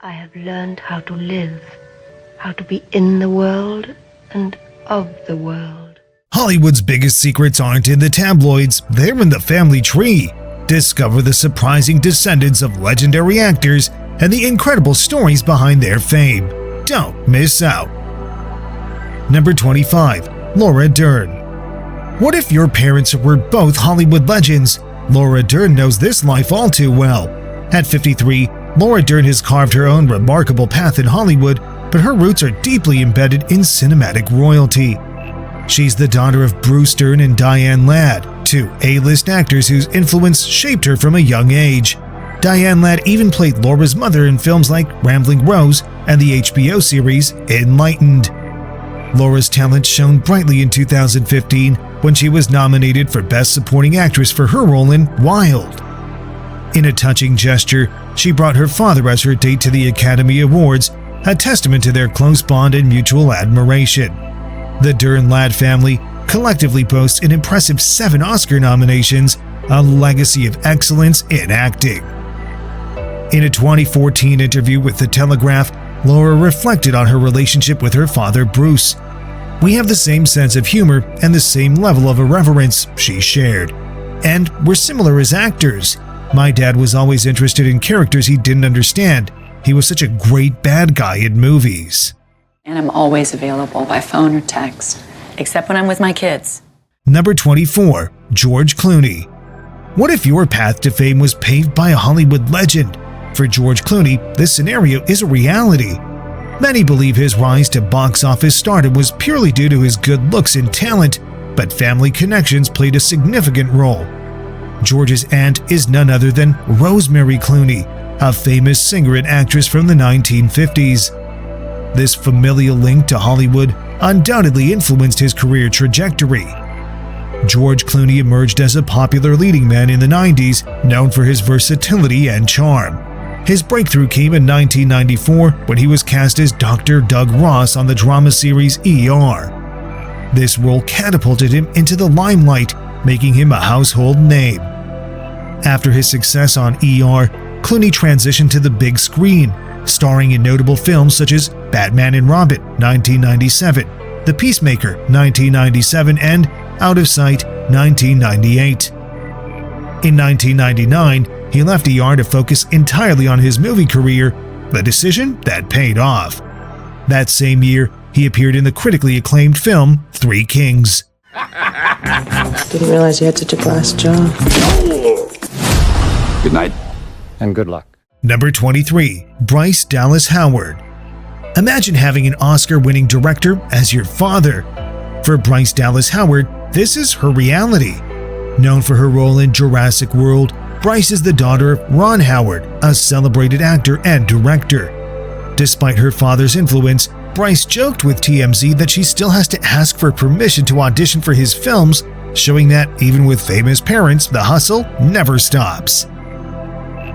I have learned how to live, how to be in the world and of the world. Hollywood's biggest secrets aren't in the tabloids, they're in the family tree. Discover the surprising descendants of legendary actors and the incredible stories behind their fame. Don't miss out. Number 25. Laura Dern. What if your parents were both Hollywood legends? Laura Dern knows this life all too well. At 53, Laura Dern has carved her own remarkable path in Hollywood, but her roots are deeply embedded in cinematic royalty. She's the daughter of Bruce Dern and Diane Ladd, two A-list actors whose influence shaped her from a young age. Diane Ladd even played Laura's mother in films like Rambling Rose and the HBO series Enlightened. Laura's talent shone brightly in 2015 when she was nominated for Best Supporting Actress for her role in Wild. In a touching gesture, she brought her father as her date to the Academy Awards, a testament to their close bond and mutual admiration. The Dern-Ladd family collectively boasts an impressive 7 Oscar nominations, a legacy of excellence in acting. In a 2014 interview with The Telegraph, Laura reflected on her relationship with her father Bruce. "We have the same sense of humor and the same level of irreverence," she shared. "And we're similar as actors. My dad was always interested in characters he didn't understand. He was such a great bad guy in movies." And I'm always available by phone or text, except when I'm with my kids. Number 24. George Clooney. What if your path to fame was paved by a Hollywood legend? For George Clooney, this scenario is a reality. Many believe his rise to box office stardom was purely due to his good looks and talent, but family connections played a significant role. George's aunt is none other than Rosemary Clooney, a famous singer and actress from the 1950s. This familial link to Hollywood undoubtedly influenced his career trajectory. George Clooney emerged as a popular leading man in the 90s, known for his versatility and charm. His breakthrough came in 1994 when he was cast as Dr. Doug Ross on the drama series ER. This role catapulted him into the limelight, making him a household name. After his success on ER, Clooney transitioned to the big screen, starring in notable films such as Batman and Robin, 1997, The Peacemaker, 1997, and Out of Sight, 1998. In 1999, he left ER to focus entirely on his movie career, a decision that paid off. That same year, he appeared in the critically acclaimed film Three Kings. Didn't realize you had such a glass jaw. Good night, and good luck. Number 23. Bryce Dallas Howard. Imagine having an Oscar-winning director as your father. For Bryce Dallas Howard, this is her reality. Known for her role in Jurassic World, Bryce is the daughter of Ron Howard, a celebrated actor and director. Despite her father's influence, Bryce joked with TMZ that she still has to ask for permission to audition for his films, showing that even with famous parents, the hustle never stops.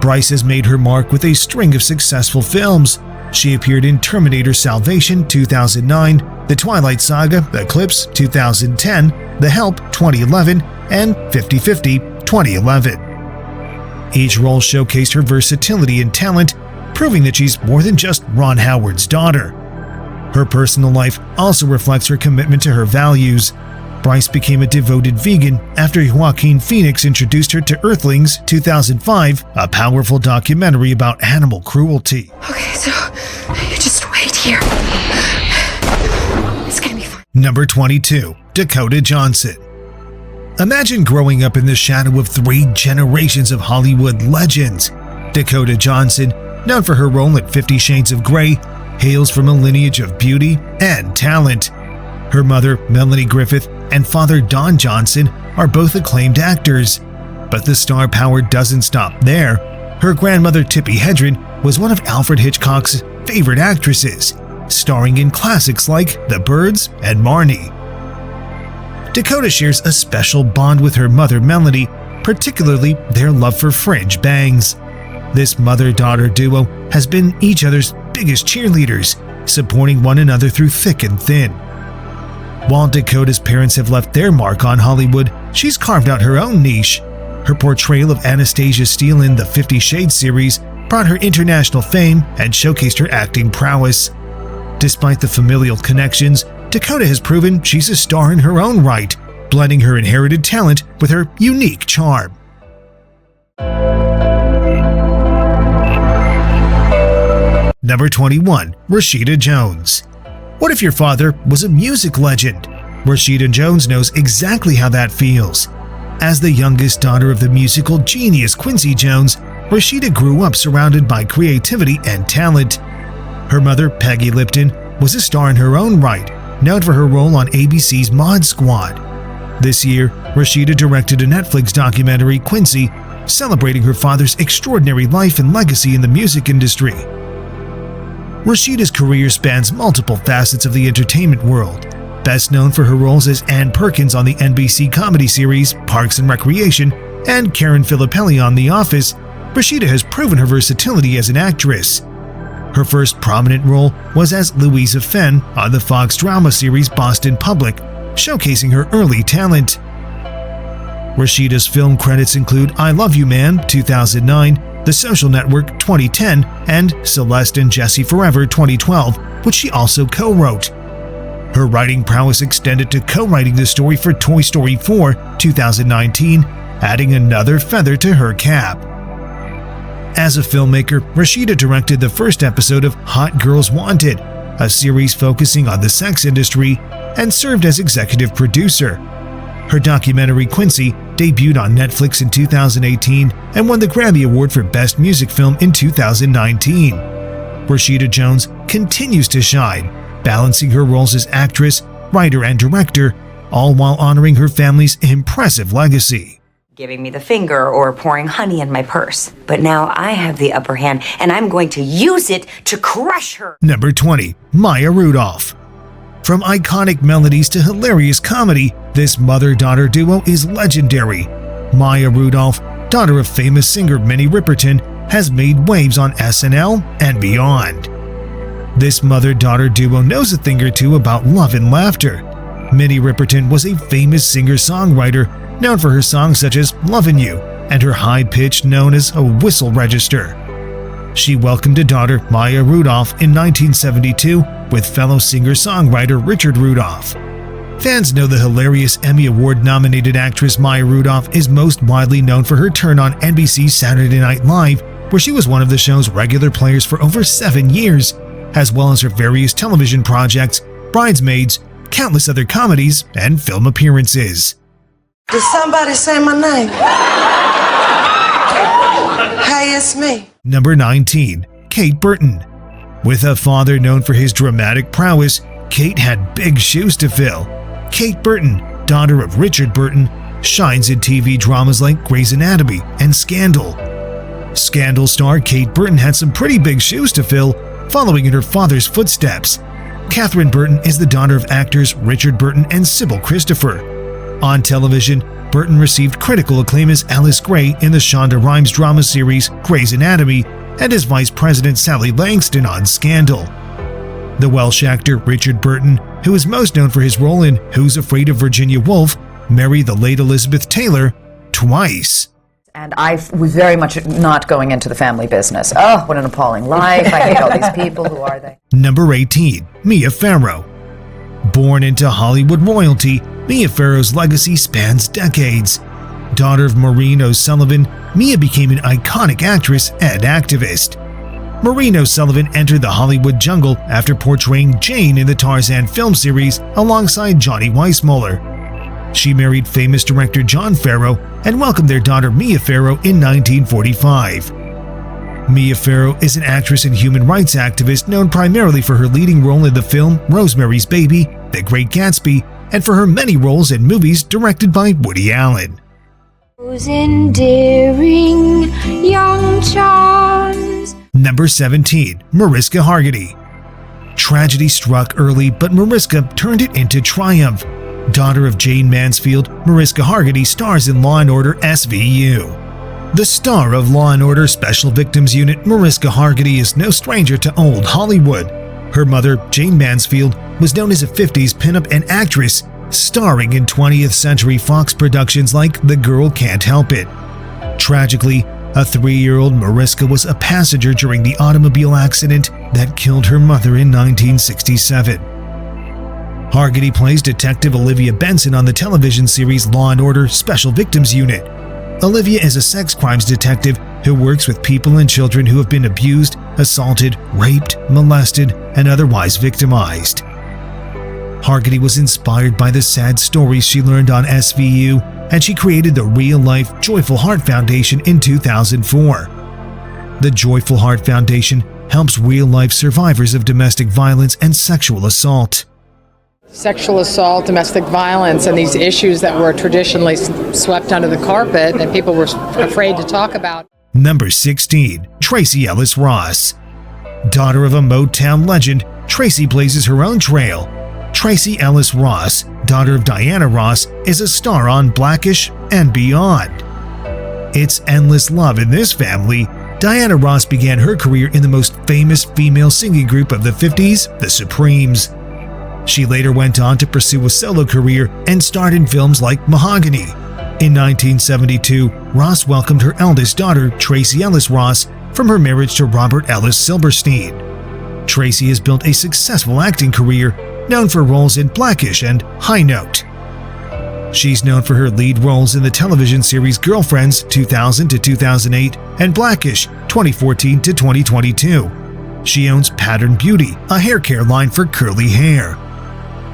Bryce has made her mark with a string of successful films. She appeared in Terminator Salvation 2009, The Twilight Saga Eclipse 2010, The Help 2011, and 50-50 2011. Each role showcased her versatility and talent, proving that she's more than just Ron Howard's daughter. Her personal life also reflects her commitment to her values. Bryce became a devoted vegan after Joaquin Phoenix introduced her to Earthlings 2005, a powerful documentary about animal cruelty. Okay, so you just wait here. It's gonna be fun. Number 22. Dakota Johnson. Imagine growing up in the shadow of 3 generations of Hollywood legends. Dakota Johnson, known for her role in 50 Shades of Grey, hails from a lineage of beauty and talent. Her mother, Melanie Griffith, and father, Don Johnson, are both acclaimed actors. But the star power doesn't stop there. Her grandmother, Tippi Hedren, was one of Alfred Hitchcock's favorite actresses, starring in classics like The Birds and Marnie. Dakota shares a special bond with her mother, Melanie, particularly their love for fringe bangs. This mother-daughter duo has been each other's biggest cheerleaders, supporting one another through thick and thin. While Dakota's parents have left their mark on Hollywood, she's carved out her own niche. Her portrayal of Anastasia Steele in the 50 Shades series brought her international fame and showcased her acting prowess. Despite the familial connections, Dakota has proven she's a star in her own right, blending her inherited talent with her unique charm. Number 21. Rashida Jones. What if your father was a music legend? Rashida Jones knows exactly how that feels. As the youngest daughter of the musical genius Quincy Jones, Rashida grew up surrounded by creativity and talent. Her mother, Peggy Lipton, was a star in her own right, known for her role on ABC's Mod Squad. This year, Rashida directed a Netflix documentary, Quincy, celebrating her father's extraordinary life and legacy in the music industry. Rashida's career spans multiple facets of the entertainment world. Best known for her roles as Ann Perkins on the NBC comedy series Parks and Recreation and Karen Filippelli on The Office, Rashida has proven her versatility as an actress. Her first prominent role was as Louisa Fenn on the Fox drama series Boston Public, showcasing her early talent. Rashida's film credits include I Love You Man 2009, The Social Network 2010, and Celeste and Jesse Forever 2012, which she also co-wrote. Her writing prowess extended to co-writing the story for Toy Story 4 2019, adding another feather to her cap. As a filmmaker, Rashida directed the first episode of Hot Girls Wanted, a series focusing on the sex industry, and served as executive producer. Her documentary Quincy debuted on Netflix in 2018 and won the Grammy Award for Best Music Film in 2019. Rashida Jones continues to shine, balancing her roles as actress, writer, and director, all while honoring her family's impressive legacy. Giving me the finger or pouring honey in my purse. But now I have the upper hand, and I'm going to use it to crush her. Number 20. Maya Rudolph. From iconic melodies to hilarious comedy, this mother-daughter duo is legendary. Maya Rudolph, daughter of famous singer Minnie Riperton, has made waves on SNL and beyond. This mother-daughter duo knows a thing or two about love and laughter. Minnie Riperton was a famous singer-songwriter known for her songs such as Lovin' You and her high pitch known as a whistle register. She welcomed a daughter, Maya Rudolph, in 1972 with fellow singer-songwriter Richard Rudolph. Fans know the hilarious Emmy Award-nominated actress Maya Rudolph is most widely known for her turn on NBC's Saturday Night Live, where she was one of the show's regular players for over 7 years, as well as her various television projects, Bridesmaids, countless other comedies, and film appearances. Did somebody say my name? Hey, it's me. Number 19. Kate Burton. With a father known for his dramatic prowess, Kate had big shoes to fill. Kate Burton, daughter of Richard Burton, shines in TV dramas like Grey's Anatomy and Scandal. Scandal star Kate Burton had some pretty big shoes to fill, following in her father's footsteps. Catherine Burton is the daughter of actors Richard Burton and Sybil Christopher. On television, Burton received critical acclaim as Ellis Grey in the Shonda Rhimes drama series Grey's Anatomy and as Vice President Sally Langston on Scandal. The Welsh actor Richard Burton, who is most known for his role in Who's Afraid of Virginia Woolf, married the late Elizabeth Taylor twice. And I was very much not going into the family business. Oh, what an appalling life. I hate all these people. Who are they? Number 18. Mia Farrow. Born into Hollywood royalty, Mia Farrow's legacy spans decades. Daughter of Maureen O'Sullivan, Mia became an iconic actress and activist. Maureen O'Sullivan entered the Hollywood jungle after portraying Jane in the Tarzan film series alongside Johnny Weissmuller. She married famous director John Farrow and welcomed their daughter Mia Farrow in 1945. Mia Farrow is an actress and human rights activist known primarily for her leading role in the film Rosemary's Baby, The Great Gatsby, and for her many roles in movies directed by Woody Allen. Those endearing young charms. Number 17. Mariska Hargitay. Tragedy struck early, but Mariska turned it into triumph. Daughter of Jane Mansfield, Mariska Hargitay stars in Law & Order SVU. The star of Law & Order Special Victims Unit, Mariska Hargitay is no stranger to old Hollywood. Her mother, Jane Mansfield, was known as a 50s pinup and actress, starring in 20th Century Fox productions like The Girl Can't Help It. Tragically, A 3-year-old Mariska was a passenger during the automobile accident that killed her mother in 1967. Hargitay plays Detective Olivia Benson on the television series Law & Order Special Victims Unit. Olivia is a sex crimes detective who works with people and children who have been abused, assaulted, raped, molested, and otherwise victimized. Hargitay was inspired by the sad stories she learned on SVU, and she created the real-life Joyful Heart Foundation in 2004. The Joyful Heart Foundation helps real-life survivors of domestic violence and sexual assault. Sexual assault, domestic violence, and these issues that were traditionally swept under the carpet and people were afraid to talk about. Number 16. Tracee Ellis Ross. Daughter of a Motown legend, Tracee blazes her own trail. Tracee Ellis Ross, daughter of Diana Ross, is a star on Blackish and beyond. It's endless love in this family. Diana Ross began her career in the most famous female singing group of the 50s, the Supremes. She later went on to pursue a solo career and starred in films like Mahogany. In 1972, Ross welcomed her eldest daughter, Tracee Ellis Ross, from her marriage to Robert Ellis Silverstein. Tracee has built a successful acting career, known for roles in Blackish and High Note. She's known for her lead roles in the television series Girlfriends 2000 to 2008 and Blackish 2014 to 2022. She owns Pattern Beauty, a hair care line for curly hair.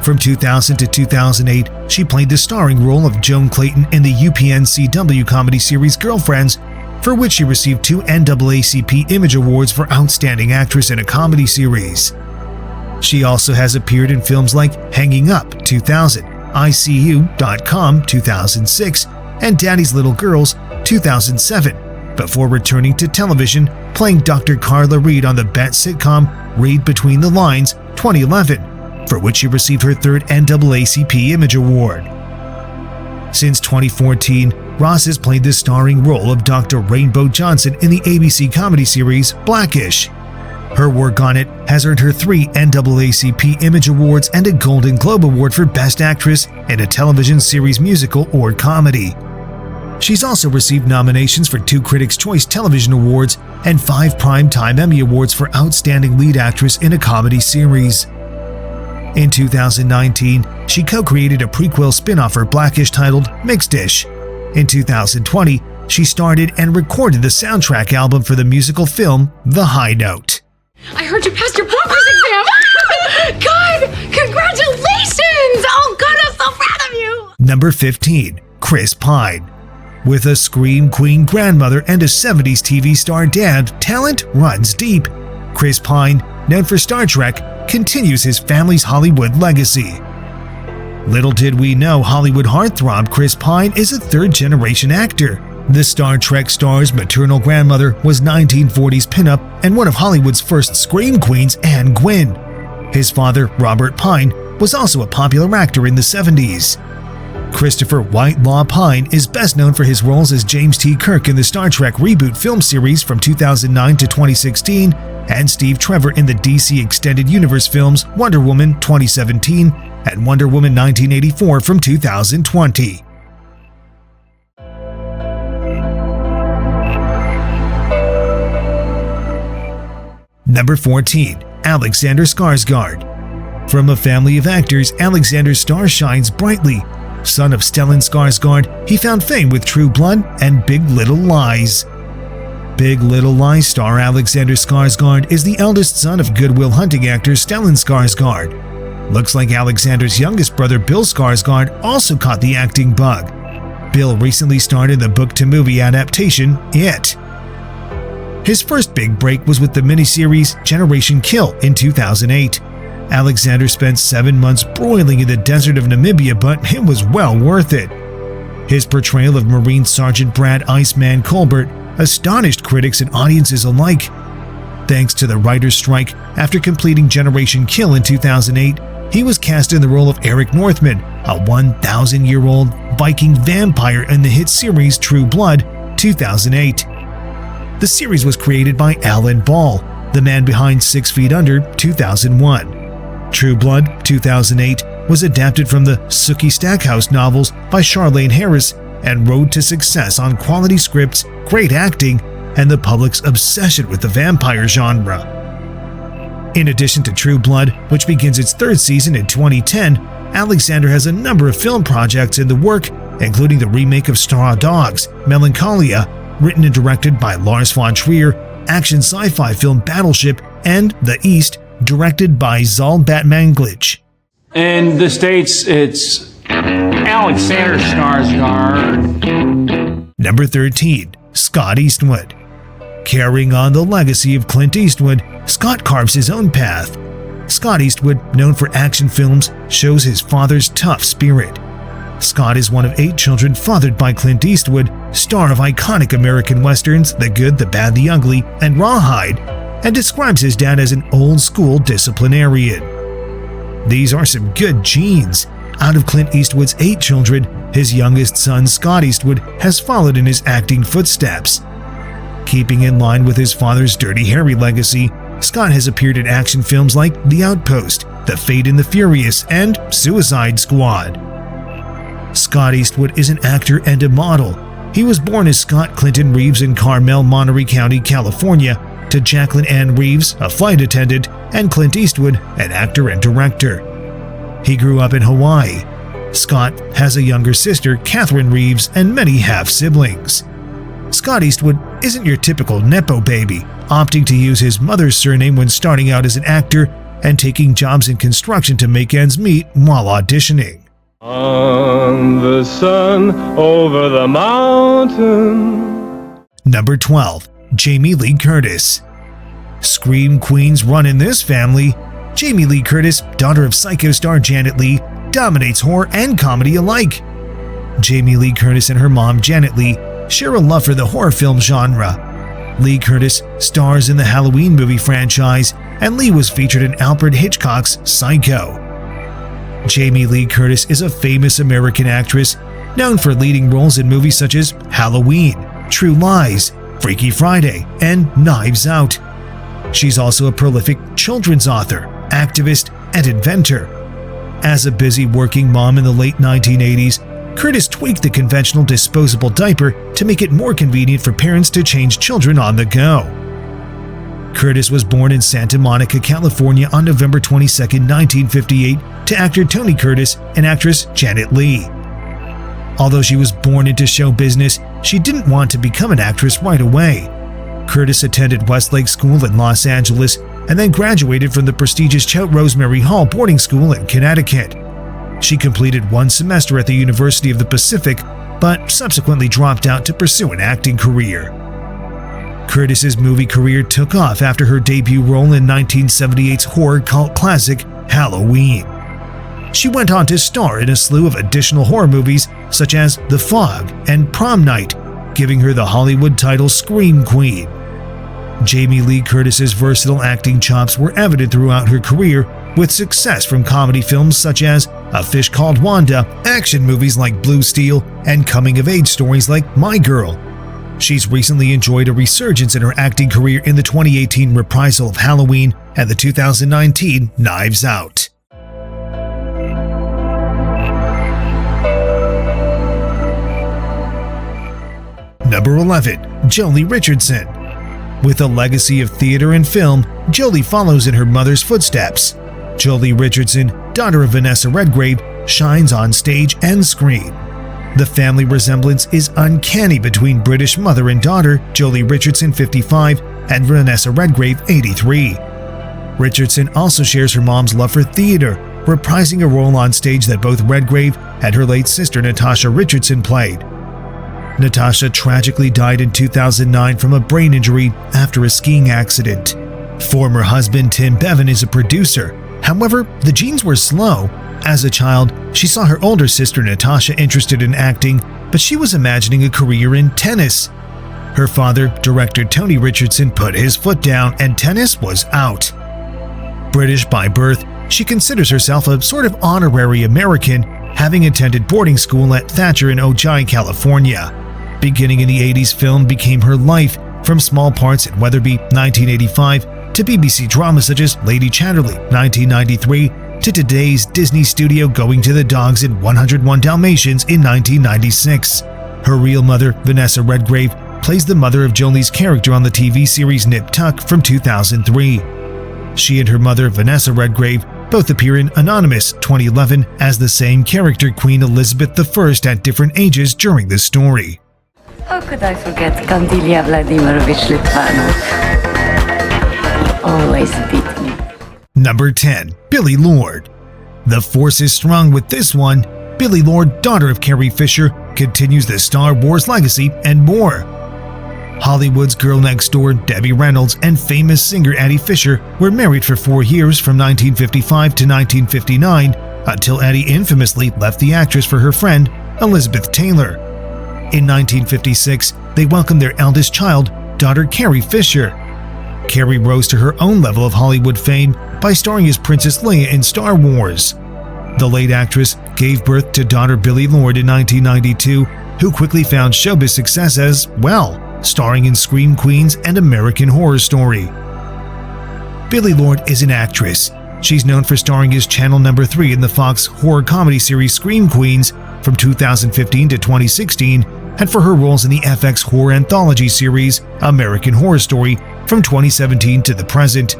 From 2000 to 2008, she played the starring role of Joan Clayton in the UPN-CW comedy series Girlfriends, for which she received 2 NAACP Image Awards for Outstanding Actress in a Comedy Series. She also has appeared in films like Hanging Up 2000, ICU.com 2006, and Daddy's Little Girls 2007, before returning to television, playing Dr. Carla Reed on the Bet sitcom Read Between the Lines 2011, for which she received her 3rd NAACP Image Award. Since 2014, Ross has played the starring role of Dr. Rainbow Johnson in the ABC comedy series Blackish. Her work on it has earned her 3 NAACP Image Awards and a Golden Globe Award for Best Actress in a Television Series Musical or Comedy. She's also received nominations for 2 Critics' Choice Television Awards and 5 Primetime Emmy Awards for Outstanding Lead Actress in a Comedy Series. In 2019, she co-created a prequel spin-off for Blackish titled Mixed-ish. In 2020, she started and recorded the soundtrack album for the musical film The High Note. I heard you passed your broker's exam! God! Congratulations! Oh God, I'm so proud of you! Number 15. Chris Pine. With a Scream Queen grandmother and a 70s TV star dad, talent runs deep. Chris Pine, known for Star Trek, continues his family's Hollywood legacy. Little did we know Hollywood heartthrob Chris Pine is a 3rd-generation actor. The Star Trek star's maternal grandmother was 1940s pinup and one of Hollywood's first Scream Queens, Anne Gwynn. His father, Robert Pine, was also a popular actor in the 70s. Christopher Whitelaw Pine is best known for his roles as James T. Kirk in the Star Trek reboot film series from 2009 to 2016 and Steve Trevor in the DC Extended Universe films Wonder Woman 2017 and Wonder Woman 1984 from 2020. Number 14. Alexander Skarsgard. From a family of actors, Alexander's star shines brightly. Son of Stellan Skarsgård, he found fame with True Blood and Big Little Lies. Big Little Lies star Alexander Skarsgård is the eldest son of Good Will Hunting actor Stellan Skarsgård. Looks like Alexander's youngest brother Bill Skarsgård also caught the acting bug. Bill recently starred in the book-to-movie adaptation It. His first big break was with the miniseries Generation Kill in 2008. Alexander spent 7 months broiling in the desert of Namibia, but it was well worth it. His portrayal of Marine Sergeant Brad Iceman Colbert astonished critics and audiences alike. Thanks to the writer's strike, after completing Generation Kill in 2008, he was cast in the role of Eric Northman, a 1,000-year-old Viking vampire in the hit series True Blood 2008. The series was created by Alan Ball, the man behind 6 Feet Under 2001. True Blood 2008 was adapted from the Sookie Stackhouse novels by Charlaine Harris and road to success on quality scripts, great acting, and the public's obsession with the vampire genre. In addition to True Blood, which begins its third season in 2010, Alexander has a number of film projects in the work, including the remake of Straw Dogs, Melancholia, written and directed by Lars von Trier, action sci-fi film Battleship, and The East, directed by Zal Batmanglij. In the States, it's Alexander Skarsgard. Number 13. Scott Eastwood. Carrying on the legacy of Clint Eastwood, Scott carves his own path. Scott Eastwood, known for action films, shows his father's tough spirit. Scott is one of 8 children fathered by Clint Eastwood, star of iconic American westerns The Good, the Bad, the Ugly, and Rawhide, and describes his dad as an old-school disciplinarian. These are some good genes. Out of Clint Eastwood's 8 children, his youngest son, Scott Eastwood, has followed in his acting footsteps. Keeping in line with his father's Dirty Harry legacy, Scott has appeared in action films like The Outpost, The Fate and the Furious, and Suicide Squad. Scott Eastwood is an actor and a model. He was born as Scott Clinton Reeves in Carmel, Monterey County, California, to Jacqueline Ann Reeves, a flight attendant, and Clint Eastwood, an actor and director. He grew up in Hawaii. Scott has a younger sister, Catherine Reeves, and many half-siblings. Scott Eastwood isn't your typical Nepo baby, opting to use his mother's surname when starting out as an actor and taking jobs in construction to make ends meet while auditioning. On the sun over the mountain. Number 12. Jamie Lee Curtis. Scream queens run in this family. Jamie Lee Curtis, daughter of Psycho star Janet Leigh, dominates horror and comedy alike. Jamie Lee Curtis and her mom, Janet Leigh, share a love for the horror film genre. Lee Curtis stars in the Halloween movie franchise, and Leigh was featured in Alfred Hitchcock's Psycho. Jamie Lee Curtis is a famous American actress, known for leading roles in movies such as Halloween, True Lies, Freaky Friday, and Knives Out. She's also a prolific children's author, activist, and inventor. As a busy working mom in the late 1980s, Curtis tweaked the conventional disposable diaper to make it more convenient for parents to change children on the go. Curtis was born in Santa Monica, California on November 22, 1958, to actor Tony Curtis and actress Janet Leigh. Although she was born into show business, she didn't want to become an actress right away. Curtis attended Westlake School in Los Angeles and then graduated from the prestigious Choate Rosemary Hall boarding school in Connecticut. She completed 1 semester at the University of the Pacific, but subsequently dropped out to pursue an acting career. Curtis's movie career took off after her debut role in 1978's horror cult classic Halloween. She went on to star in a slew of additional horror movies such as The Fog and Prom Night, giving her the Hollywood title Scream Queen. Jamie Lee Curtis's versatile acting chops were evident throughout her career, with success from comedy films such as A Fish Called Wanda, action movies like Blue Steel, and coming-of-age stories like My Girl. She's recently enjoyed a resurgence in her acting career in the 2018 reprisal of Halloween and the 2019 Knives Out. Number 11. Jolie Richardson. With a legacy of theater and film, Jolie follows in her mother's footsteps. Jolie Richardson, daughter of Vanessa Redgrave, shines on stage and screen. The family resemblance is uncanny between British mother and daughter Jolie Richardson, 55, and Vanessa Redgrave, 83. Richardson also shares her mom's love for theater, reprising a role on stage that both Redgrave and her late sister Natasha Richardson played. Natasha tragically died in 2009 from a brain injury after a skiing accident. Former husband Tim Bevan is a producer. However, the genes were slow. As a child, she saw her older sister Natasha interested in acting, but she was imagining a career in tennis. Her father, director Tony Richardson, put his foot down and tennis was out. British by birth, she considers herself a sort of honorary American, having attended boarding school at Thatcher in Ojai, California. Beginning in the 80s, film became her life, from small parts in Weatherby, 1985, to BBC dramas such as Lady Chatterley, 1993, to today's Disney studio Going to the Dogs in 101 Dalmatians in 1996. Her real mother, Vanessa Redgrave, plays the mother of Jolie's character on the TV series Nip Tuck from 2003. She and her mother, Vanessa Redgrave, both appear in Anonymous 2011 as the same character, Queen Elizabeth I, at different ages during the story. How could I forget Candilia Vladimirovich Litvanov? Always beat me. Number 10. Billie Lourd. The force is strong with this one. Billie Lourd, daughter of Carrie Fisher, continues the Star Wars legacy and more. Hollywood's girl next door, Debbie Reynolds, and famous singer Addie Fisher were married for 4 years from 1955 to 1959 until Addie infamously left the actress for her friend, Elizabeth Taylor. In 1956, they welcomed their eldest child, daughter Carrie Fisher. Carrie rose to her own level of Hollywood fame by starring as Princess Leia in Star Wars. The late actress gave birth to daughter Billie Lourd in 1992, who quickly found showbiz success as well, starring in Scream Queens and American Horror Story. Billie Lourd is an actress. She's known for starring as Channel No. 3 in the Fox horror comedy series Scream Queens from 2015 to 2016, and for her roles in the FX horror anthology series American Horror Story from 2017 to the present.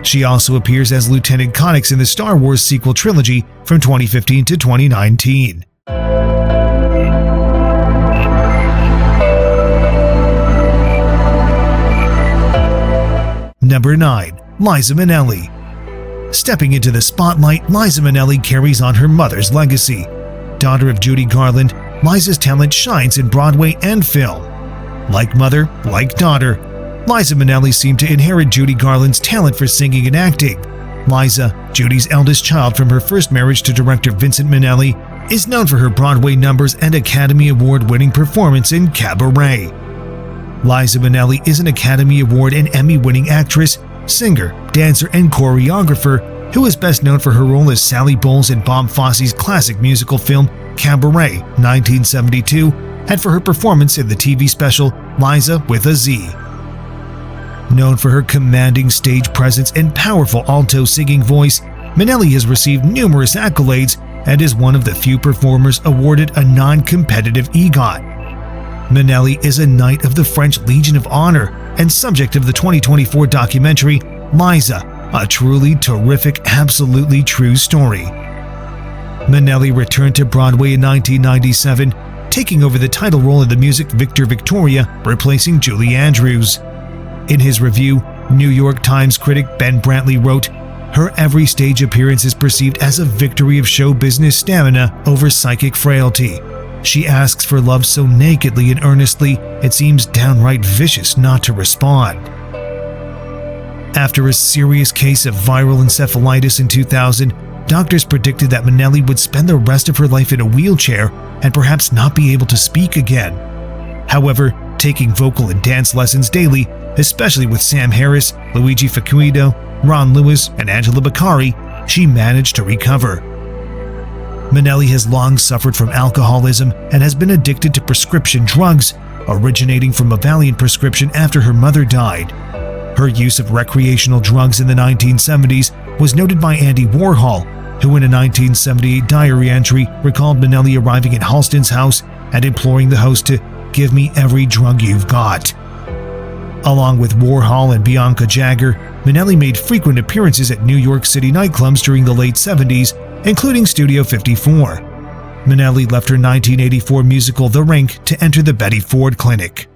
She also appears as Lieutenant Connix in the Star Wars sequel trilogy from 2015 to 2019. Number 9. Liza Minnelli. Stepping into the spotlight, Liza Minnelli carries on her mother's legacy. Daughter of Judy Garland, Liza's talent shines in Broadway and film. Like mother, like daughter, Liza Minnelli seemed to inherit Judy Garland's talent for singing and acting. Liza, Judy's eldest child from her first marriage to director Vincent Minnelli, is known for her Broadway numbers and Academy Award-winning performance in Cabaret. Liza Minnelli is an Academy Award and Emmy-winning actress, singer, dancer, and choreographer who is best known for her role as Sally Bowles in Bob Fosse's classic musical film Cabaret, 1972, and for her performance in the TV special Liza with a Z. Known for her commanding stage presence and powerful alto singing voice, Minnelli has received numerous accolades and is one of the few performers awarded a non-competitive EGOT. Minnelli is a Knight of the French Legion of Honor and subject of the 2024 documentary Liza, a truly terrific, absolutely true story. Minnelli returned to Broadway in 1997, taking over the title role in the music Victor Victoria, replacing Julie Andrews. In his review, New York Times critic Ben Brantley wrote, "Her every stage appearance is perceived as a victory of show business stamina over psychic frailty. She asks for love so nakedly and earnestly, it seems downright vicious not to respond." After a serious case of viral encephalitis in 2000, doctors predicted that Minnelli would spend the rest of her life in a wheelchair and perhaps not be able to speak again. However, taking vocal and dance lessons daily, especially with Sam Harris, Luigi Faccuido, Ron Lewis, and Angela Beccari, she managed to recover. Minnelli has long suffered from alcoholism and has been addicted to prescription drugs, originating from a Valiant prescription after her mother died. Her use of recreational drugs in the 1970s was noted by Andy Warhol, who in a 1978 diary entry recalled Minnelli arriving at Halston's house and imploring the host to "give me every drug you've got." Along with Warhol and Bianca Jagger, Minnelli made frequent appearances at New York City nightclubs during the late 70s, including Studio 54. Minnelli left her 1984 musical The Rink to enter the Betty Ford Clinic.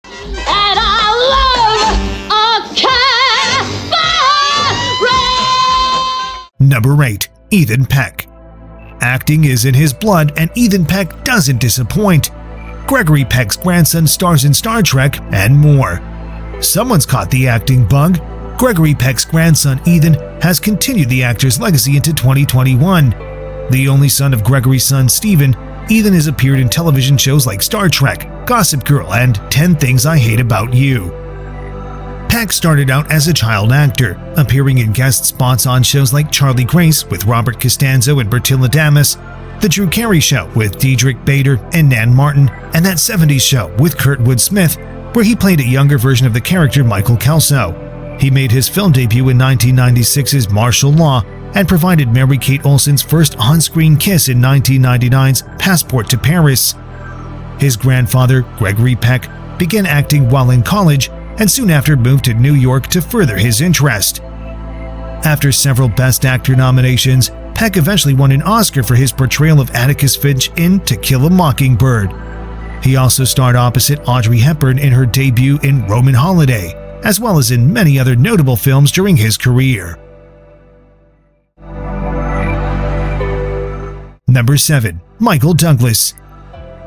And I love a cabaret! Number 8. Ethan Peck. Acting is in his blood, and Ethan Peck doesn't disappoint. Gregory Peck's grandson stars in Star Trek and more. Someone's caught the acting bug. Gregory Peck's grandson Ethan has continued the actor's legacy into 2021. The only son of Gregory's son Stephen, Ethan has appeared in television shows like Star Trek, Gossip Girl, and 10 Things I Hate About You. Peck started out as a child actor, appearing in guest spots on shows like Charlie Grace with Robert Costanzo and Bertilla Damas, The Drew Carey Show with Diedrich Bader and Nan Martin, and That 70s Show with Kurtwood Smith, where he played a younger version of the character Michael Kelso. He made his film debut in 1996's Martial Law and provided Mary-Kate Olsen's first on-screen kiss in 1999's Passport to Paris. His grandfather, Gregory Peck, began acting while in college and soon after moved to New York to further his interest. After several Best Actor nominations, Peck eventually won an Oscar for his portrayal of Atticus Finch in To Kill a Mockingbird. He also starred opposite Audrey Hepburn in her debut in Roman Holiday, as well as in many other notable films during his career. Number 7. Michael Douglas.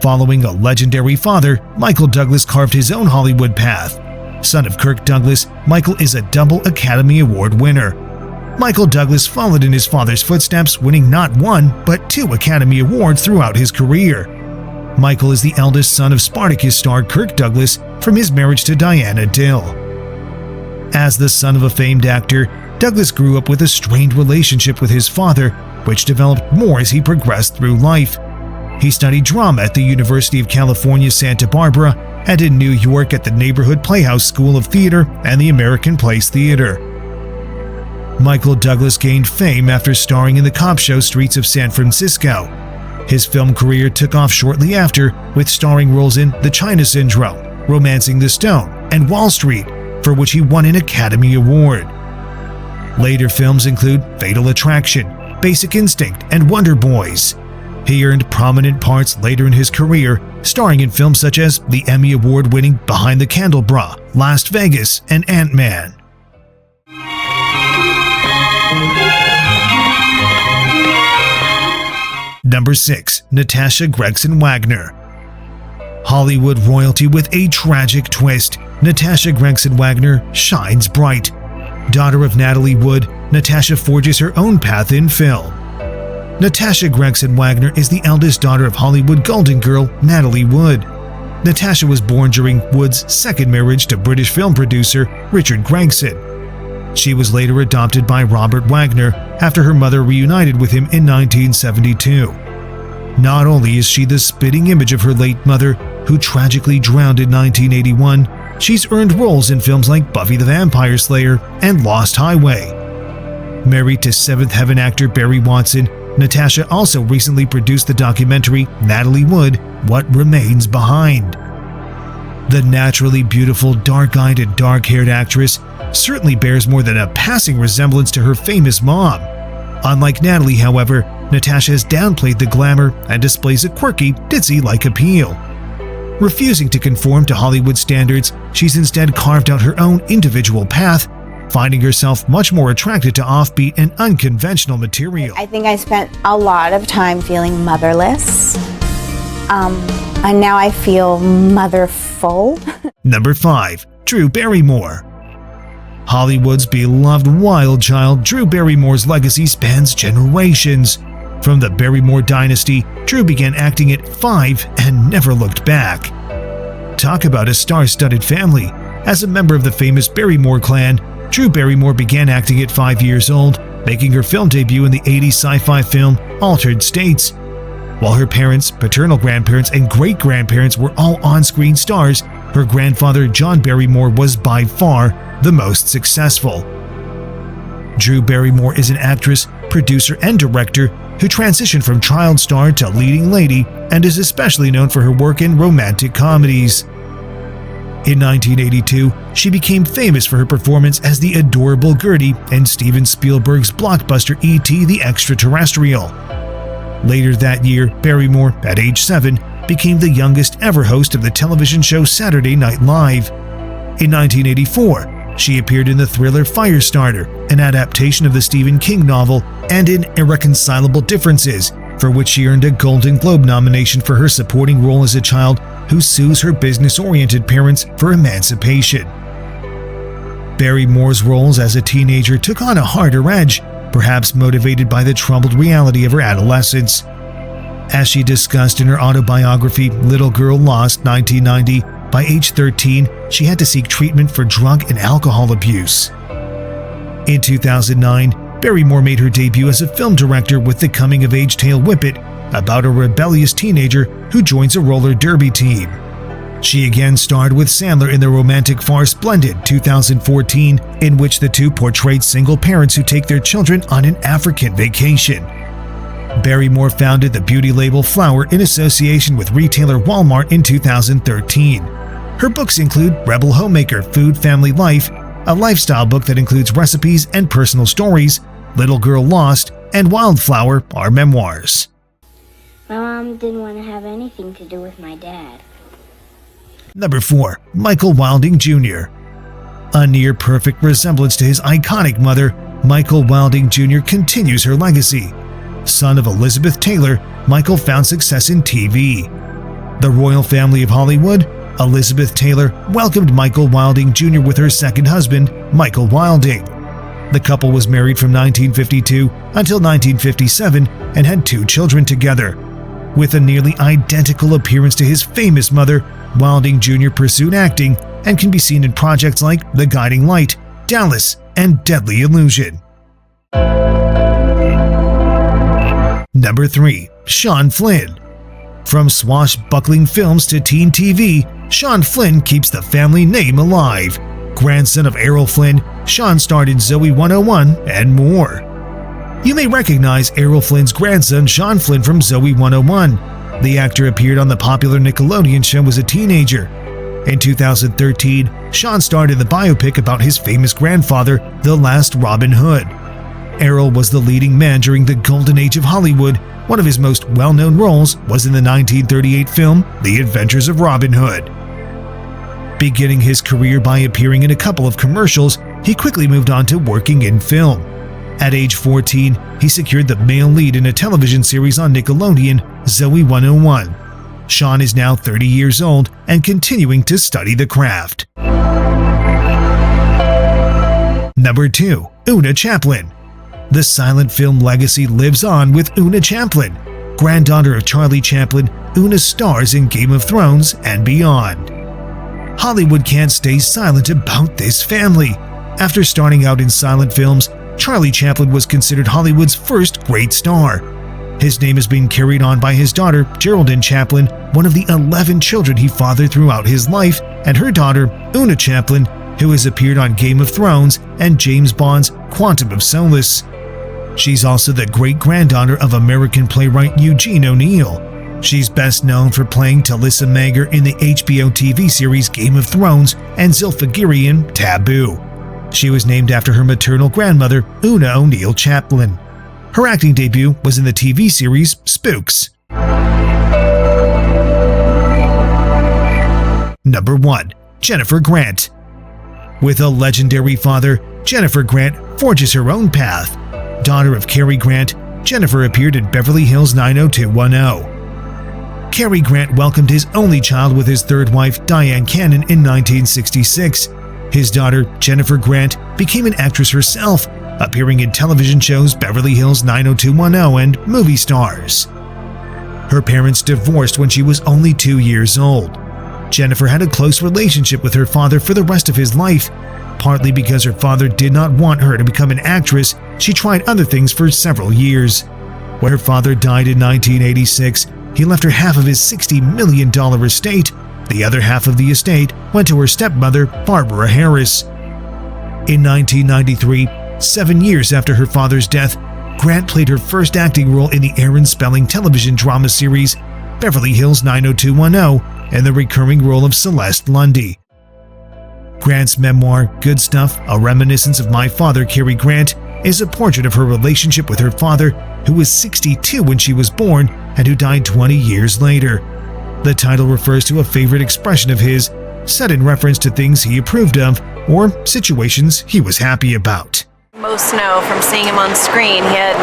Following a legendary father, Michael Douglas carved his own Hollywood path. Son of Kirk Douglas, Michael is a double Academy Award winner. Michael Douglas followed in his father's footsteps, winning not one, but 2 Academy Awards throughout his career. Michael is the eldest son of Spartacus star Kirk Douglas from his marriage to Diana Dill. As the son of a famed actor, Douglas grew up with a strained relationship with his father, which developed more as he progressed through life. He studied drama at the University of California, Santa Barbara, and in New York at the Neighborhood Playhouse School of Theater and the American Place Theater. Michael Douglas gained fame after starring in the cop show Streets of San Francisco. His film career took off shortly after, with starring roles in The China Syndrome, Romancing the Stone, and Wall Street, for which he won an Academy Award. Later films include Fatal Attraction, Basic Instinct, and Wonder Boys. He earned prominent parts later in his career, starring in films such as the Emmy Award-winning Behind the Candelabra, Las Vegas, and Ant-Man. Number 6. Natasha Gregson Wagner. Hollywood royalty with a tragic twist, Natasha Gregson Wagner shines bright. Daughter of Natalie Wood, Natasha forges her own path in film. Natasha Gregson Wagner is the eldest daughter of Hollywood golden girl Natalie Wood. Natasha was born during Wood's second marriage to British film producer Richard Gregson. She was later adopted by Robert Wagner after her mother reunited with him in 1972. Not only is she the spitting image of her late mother, who tragically drowned in 1981, she's earned roles in films like Buffy the Vampire Slayer and Lost Highway. Married to Seventh Heaven actor Barry Watson, Natasha also recently produced the documentary Natalie Wood, What Remains Behind. The naturally beautiful, dark-eyed and dark-haired actress certainly bears more than a passing resemblance to her famous mom. Unlike Natalie, however, Natasha has downplayed the glamour and displays a quirky, ditzy-like appeal. Refusing to conform to Hollywood standards, she's instead carved out her own individual path, finding herself much more attracted to offbeat and unconventional material. I think I spent a lot of time feeling motherless, and now I feel motherful. Number 5. Drew Barrymore. Hollywood's beloved wild child, Drew Barrymore's legacy spans generations. From the Barrymore dynasty, Drew began acting at 5 and never looked back. Talk about a star-studded family. As a member of the famous Barrymore clan, Drew Barrymore began acting at 5 years old, making her film debut in the 80s sci-fi film Altered States. While her parents, paternal grandparents, and great-grandparents were all on-screen stars, her grandfather, John Barrymore, was by far the most successful. Drew Barrymore is an actress, producer, and director who transitioned from child star to leading lady and is especially known for her work in romantic comedies. In 1982, she became famous for her performance as the adorable Gertie in Steven Spielberg's blockbuster E.T. the Extraterrestrial. Later that year, Barrymore, at age 7, became the youngest ever host of the television show Saturday Night Live. In 1984, she appeared in the thriller Firestarter, an adaptation of the Stephen King novel, and in Irreconcilable Differences, for which she earned a Golden Globe nomination for her supporting role as a child who sues her business-oriented parents for emancipation. Barrymore's roles as a teenager took on a harder edge, perhaps motivated by the troubled reality of her adolescence. As she discussed in her autobiography Little Girl Lost 1990, by age 13, she had to seek treatment for drug and alcohol abuse. In 2009, Barrymore made her debut as a film director with the coming-of-age tale Whip It, about a rebellious teenager who joins a roller derby team. She again starred with Sandler in the romantic farce Splendid 2014, in which the two portrayed single parents who take their children on an African vacation. Barrymore founded the beauty label Flower in association with retailer Walmart in 2013. Her books include Rebel Homemaker, Food, Family, Life, a lifestyle book that includes recipes and personal stories, Little Girl Lost, and Wildflower are memoirs. My mom didn't want to have anything to do with my dad. Number 4. Michael Wilding Jr. A near-perfect resemblance to his iconic mother, Michael Wilding Jr. continues her legacy. Son of Elizabeth Taylor, Michael found success in TV. The royal family of Hollywood, Elizabeth Taylor, welcomed Michael Wilding Jr. with her second husband, Michael Wilding. The couple was married from 1952 until 1957 and had 2 children together. With a nearly identical appearance to his famous mother, Wilding Jr. pursued acting and can be seen in projects like The Guiding Light, Dallas, and Deadly Illusion. Number 3. Sean Flynn. From swashbuckling films to teen TV, Sean Flynn keeps the family name alive. Grandson of Errol Flynn, Sean starred in Zoe 101 and more. You may recognize Errol Flynn's grandson Sean Flynn from Zoe 101. The actor appeared on the popular Nickelodeon show as a teenager. In 2013, Sean starred in the biopic about his famous grandfather, The Last Robin Hood. Errol was the leading man during the golden age of Hollywood. One of his most well-known roles was in the 1938 film The Adventures of Robin Hood. Beginning his career by appearing in a couple of commercials, he quickly moved on to working in film. At age 14, he secured the male lead in a television series on Nickelodeon, Zoe 101. Sean is now 30 years old and continuing to study the craft. Number 2. Oona Chaplin. The silent film legacy lives on with Oona Chaplin. Granddaughter of Charlie Chaplin, Oona stars in Game of Thrones and beyond. Hollywood can't stay silent about this family. After starting out in silent films, Charlie Chaplin was considered Hollywood's first great star. His name has been carried on by his daughter, Geraldine Chaplin, one of the 11 children he fathered throughout his life, and her daughter, Oona Chaplin, who has appeared on Game of Thrones and James Bond's Quantum of Solace. She's also the great-granddaughter of American playwright Eugene O'Neill. She's best known for playing Talissa Mager in the HBO TV series Game of Thrones and Zilphagiri in Taboo. She was named after her maternal grandmother, Oona O'Neill Chaplin. Her acting debut was in the TV series Spooks. Number 1. Jennifer Grant. With a legendary father, Jennifer Grant forges her own path. Daughter of Cary Grant, Jennifer appeared in Beverly Hills 90210. Cary Grant welcomed his only child with his third wife, Diane Cannon, in 1966. His daughter, Jennifer Grant, became an actress herself, appearing in television shows Beverly Hills 90210 and Movie Stars. Her parents divorced when she was only 2 years old. Jennifer had a close relationship with her father for the rest of his life. Partly because her father did not want her to become an actress, she tried other things for several years. When her father died in 1986, he left her half of his $60 million estate. The other half of the estate went to her stepmother, Barbara Harris. In 1993, 7 years after her father's death, Grant played her first acting role in the Aaron Spelling television drama series Beverly Hills 90210 in the recurring role of Celeste Lundy. Grant's memoir, Good Stuff, A Reminiscence of My Father, Cary Grant, is a portrait of her relationship with her father, who was 62 when she was born and who died 20 years later. The title refers to a favorite expression of his, said in reference to things he approved of or situations he was happy about. Most know from seeing him on screen, he had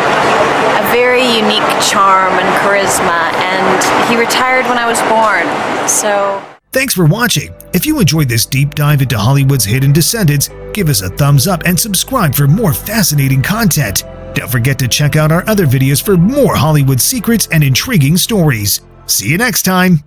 a very unique charm and charisma, and he retired when I was born, so... Thanks for watching. If you enjoyed this deep dive into Hollywood's hidden descendants, give us a thumbs up and subscribe for more fascinating content. Don't forget to check out our other videos for more Hollywood secrets and intriguing stories. See you next time.